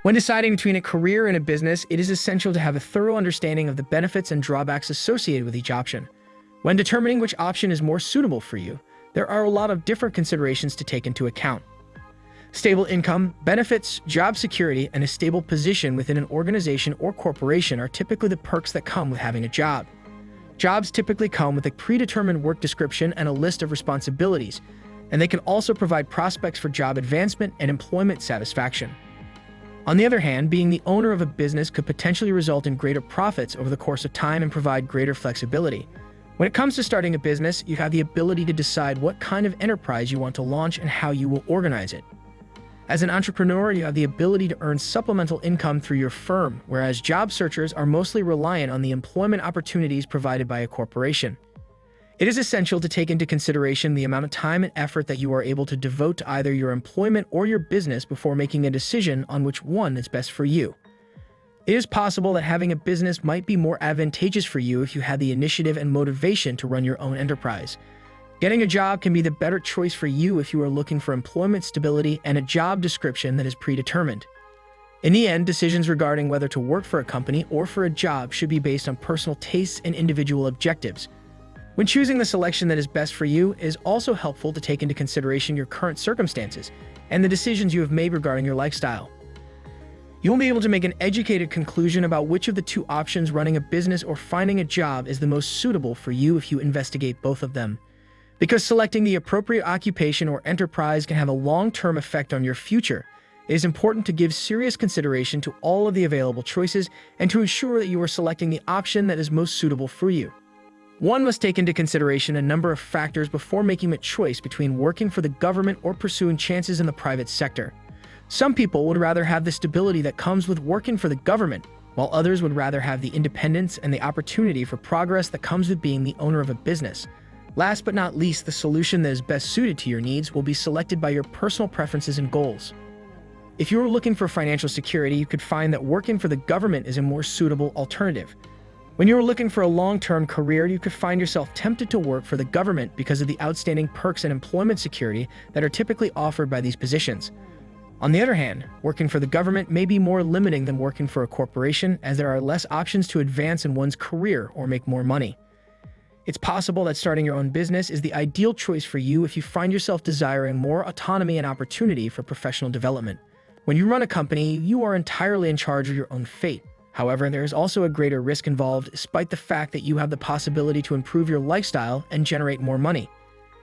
When deciding between a career and a business, it is essential to have a thorough understanding of the benefits and drawbacks associated with each option. When determining which option is more suitable for you, there are a lot of different considerations to take into account. Stable income, benefits, job security, and a stable position within an organization or corporation are typically the perks that come with having a job. Jobs typically come with a predetermined work description and a list of responsibilities, and they can also provide prospects for job advancement and employment satisfaction. On the other hand, being the owner of a business could potentially result in greater profits over the course of time and provide greater flexibility. When it comes to starting a business, you have the ability to decide what kind of enterprise you want to launch and how you will organize it. As an entrepreneur, you have the ability to earn supplemental income through your firm, whereas job searchers are mostly reliant on the employment opportunities provided by a corporation. It is essential to take into consideration the amount of time and effort that you are able to devote to either your employment or your business before making a decision on which one is best for you. It is possible that having a business might be more advantageous for you if you had the initiative and motivation to run your own enterprise. Getting a job can be the better choice for you if you are looking for employment stability and a job description that is predetermined. In the end, decisions regarding whether to work for a company or for a job should be based on personal tastes and individual objectives. When choosing the selection that is best for you, it is also helpful to take into consideration your current circumstances and the decisions you have made regarding your lifestyle. You will be able to make an educated conclusion about which of the two options, running a business or finding a job, is the most suitable for you if you investigate both of them. Because selecting the appropriate occupation or enterprise can have a long-term effect on your future, it is important to give serious consideration to all of the available choices and to ensure that you are selecting the option that is most suitable for you. One must take into consideration a number of factors before making a choice between working for the government or pursuing chances in the private sector. Some people would rather have the stability that comes with working for the government, while others would rather have the independence and the opportunity for progress that comes with being the owner of a business. Last but not least, the solution that is best suited to your needs will be selected by your personal preferences and goals. If you are looking for financial security, you could find that working for the government is a more suitable alternative. When you are looking for a long-term career, you could find yourself tempted to work for the government because of the outstanding perks and employment security that are typically offered by these positions. On the other hand, working for the government may be more limiting than working for a corporation, as there are less options to advance in one's career or make more money. It's possible that starting your own business is the ideal choice for you if you find yourself desiring more autonomy and opportunity for professional development. When you run a company, you are entirely in charge of your own fate. However, there is also a greater risk involved, despite the fact that you have the possibility to improve your lifestyle and generate more money.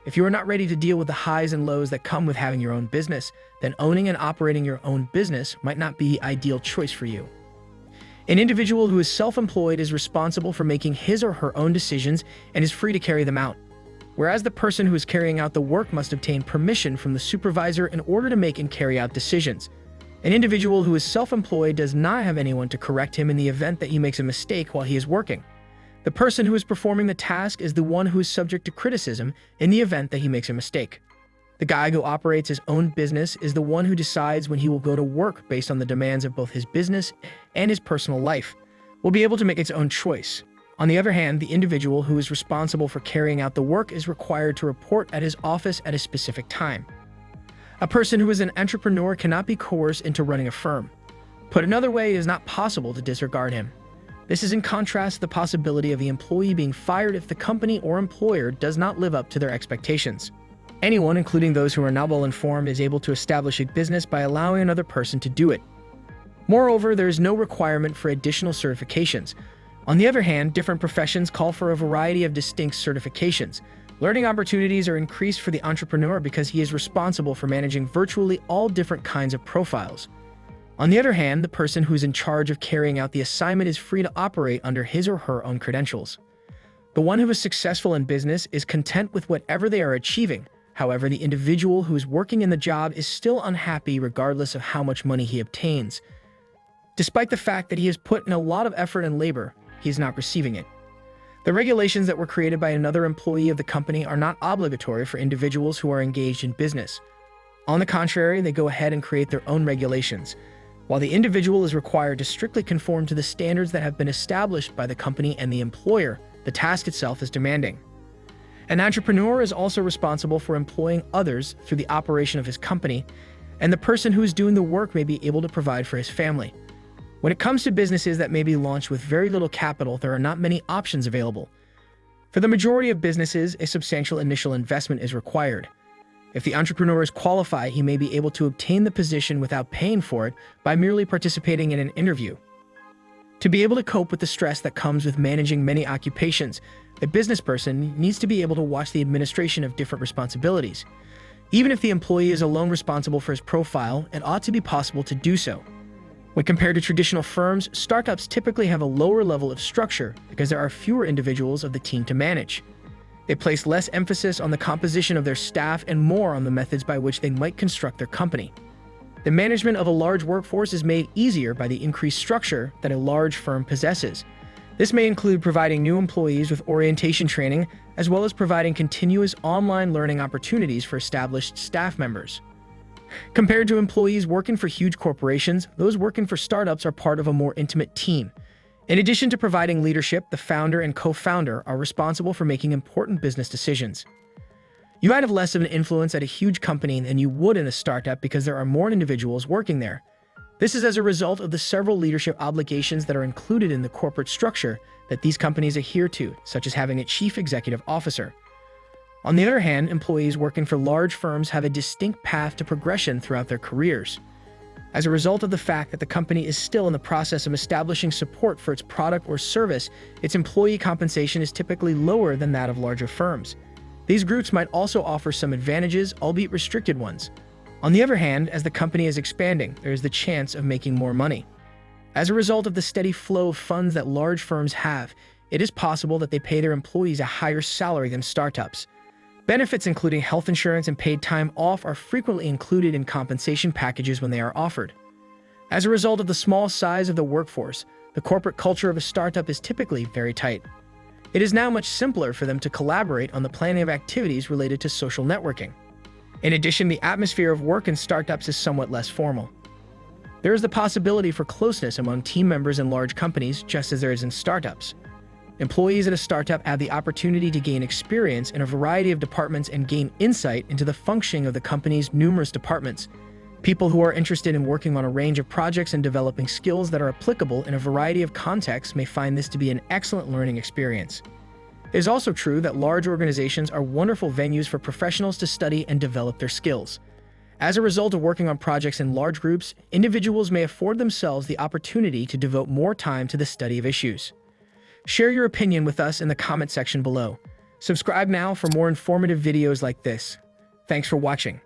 If you are not ready to deal with the highs and lows that come with having your own business, then owning and operating your own business might not be the ideal choice for you. An individual who is self-employed is responsible for making his or her own decisions and is free to carry them out, whereas the person who is carrying out the work must obtain permission from the supervisor in order to make and carry out decisions. An individual who is self-employed does not have anyone to correct him in the event that he makes a mistake while he is working. The person who is performing the task is the one who is subject to criticism in the event that he makes a mistake. The guy who operates his own business is the one who decides when he will go to work based on the demands of both his business and his personal life. Will be able to make its own choice. On the other hand, the individual who is responsible for carrying out the work is required to report at his office at a specific time. A person who is an entrepreneur cannot be coerced into running a firm. Put another way, it is not possible to disregard him. This is in contrast to the possibility of the employee being fired if the company or employer does not live up to their expectations. Anyone, including those who are not well informed, is able to establish a business by allowing another person to do it. Moreover, there is no requirement for additional certifications. On the other hand, different professions call for a variety of distinct certifications. Learning opportunities are increased for the entrepreneur because he is responsible for managing virtually all different kinds of profiles. On the other hand, the person who is in charge of carrying out the assignment is free to operate under his or her own credentials. The one who is successful in business is content with whatever they are achieving. However, the individual who is working in the job is still unhappy regardless of how much money he obtains. Despite the fact that he has put in a lot of effort and labor, he is not receiving it. The regulations that were created by another employee of the company are not obligatory for individuals who are engaged in business. On the contrary, they go ahead and create their own regulations. While the individual is required to strictly conform to the standards that have been established by the company and the employer, the task itself is demanding. An entrepreneur is also responsible for employing others through the operation of his company, and the person who is doing the work may be able to provide for his family. When it comes to businesses that may be launched with very little capital, there are not many options available. For the majority of businesses, a substantial initial investment is required. If the entrepreneur is qualified, he may be able to obtain the position without paying for it by merely participating in an interview. To be able to cope with the stress that comes with managing many occupations, a business person needs to be able to watch the administration of different responsibilities. Even if the employee is alone responsible for his profile, it ought to be possible to do so. When compared to traditional firms, startups typically have a lower level of structure because there are fewer individuals of the team to manage. They place less emphasis on the composition of their staff and more on the methods by which they might construct their company. The management of a large workforce is made easier by the increased structure that a large firm possesses. This may include providing new employees with orientation training, as well as providing continuous online learning opportunities for established staff members. Compared to employees working for huge corporations, those working for startups are part of a more intimate team. In addition to providing leadership, the founder and co-founder are responsible for making important business decisions. You might have less of an influence at a huge company than you would in a startup because there are more individuals working there. This is as a result of the several leadership obligations that are included in the corporate structure that these companies adhere to, such as having a chief executive officer. On the other hand, employees working for large firms have a distinct path to progression throughout their careers. As a result of the fact that the company is still in the process of establishing support for its product or service, its employee compensation is typically lower than that of larger firms. These groups might also offer some advantages, albeit restricted ones. On the other hand, as the company is expanding, there is the chance of making more money. As a result of the steady flow of funds that large firms have, it is possible that they pay their employees a higher salary than startups. Benefits including health insurance and paid time off are frequently included in compensation packages when they are offered. As a result of the small size of the workforce, the corporate culture of a startup is typically very tight. It is now much simpler for them to collaborate on the planning of activities related to social networking. In addition, the atmosphere of work in startups is somewhat less formal. There is the possibility for closeness among team members in large companies, just as there is in startups. Employees at a startup have the opportunity to gain experience in a variety of departments and gain insight into the functioning of the company's numerous departments. People who are interested in working on a range of projects and developing skills that are applicable in a variety of contexts may find this to be an excellent learning experience. It is also true that large organizations are wonderful venues for professionals to study and develop their skills. As a result of working on projects in large groups, individuals may afford themselves the opportunity to devote more time to the study of issues. Share your opinion with us in the comment section below. Subscribe now for more informative videos like this. Thanks for watching.